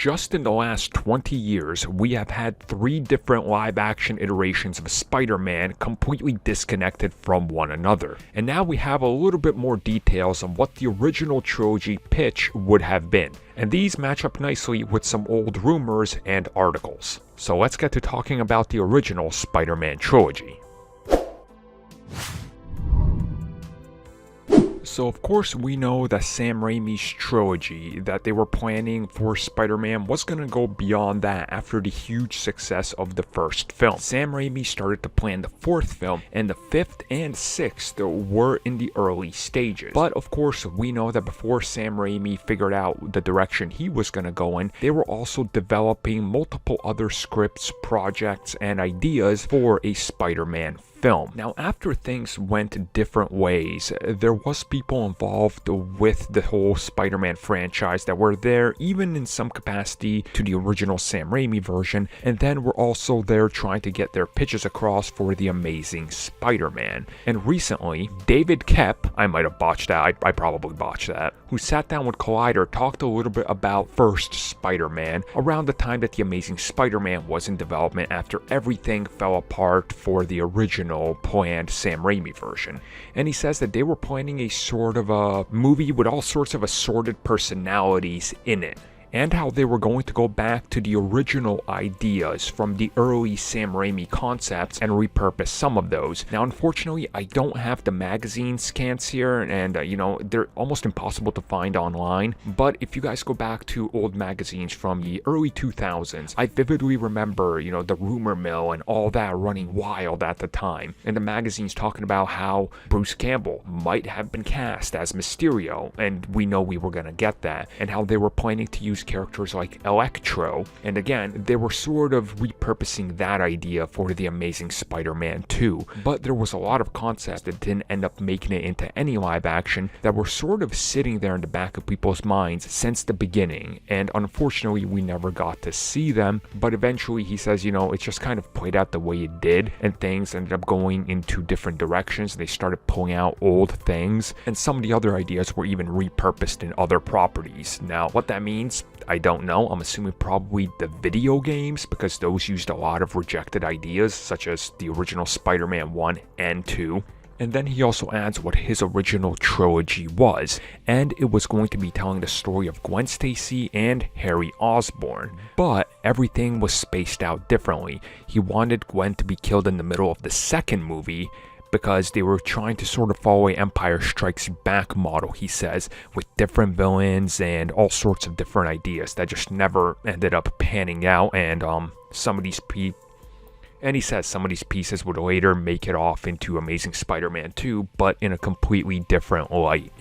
just in the last 20 years, we have had 3 different live-action iterations of Spider-Man completely disconnected from one another. And now we have a little bit more details on what the original trilogy pitch would have been. And these match up nicely with some old rumors and articles. So let's get to talking about the original Spider-Man trilogy. So of course we know that Sam Raimi's trilogy that they were planning for Spider-Man was going to go beyond that after the huge success of the first film. Sam Raimi started to plan the 4th film, and the 5th and 6th were in the early stages. But of course we know that before Sam Raimi figured out the direction he was going to go in, they were also developing multiple other scripts, projects, and ideas for a Spider-Man film. Now, after things went different ways, there was people involved with the whole Spider-Man franchise that were there even in some capacity to the original Sam Raimi version, and then were also there trying to get their pitches across for the Amazing Spider-Man. And recently, David Koepp, I might have botched that, I probably botched that, who sat down with Collider, talked a little bit about first Spider-Man around the time that the Amazing Spider-Man was in development after everything fell apart for the original planned Sam Raimi version. And he says that they were planning a sort of a movie with all sorts of assorted personalities in it, and how they were going to go back to the original ideas from the early Sam Raimi concepts and repurpose some of those. Now, unfortunately, I don't have the magazine scans here, and they're almost impossible to find online. But if you guys go back to old magazines from the early 2000s, I vividly remember, the rumor mill and all that running wild at the time. And the magazines talking about how Bruce Campbell might have been cast as Mysterio, and we know we were gonna get that, and how they were planning to use characters like Electro, and again, they were sort of repurposing that idea for the Amazing Spider-Man 2, but there was a lot of concepts that didn't end up making it into any live action that were sort of sitting there in the back of people's minds since the beginning, and unfortunately we never got to see them. But eventually he says, it just kind of played out the way it did, and things ended up going into different directions. They started pulling out old things, and some of the other ideas were even repurposed in other properties. Now, what that means, I don't know. I'm assuming probably the video games, because those used a lot of rejected ideas, such as the original Spider-Man 1 and 2. And then he also adds what his original trilogy was, and it was going to be telling the story of Gwen Stacy and Harry Osborn. But everything was spaced out differently. He wanted Gwen to be killed in the middle of the second movie, because they were trying to sort of follow a Empire Strikes Back model, he says, with different villains and all sorts of different ideas that just never ended up panning out. And some of these pieces would later make it off into Amazing Spider-Man 2, but in a completely different light.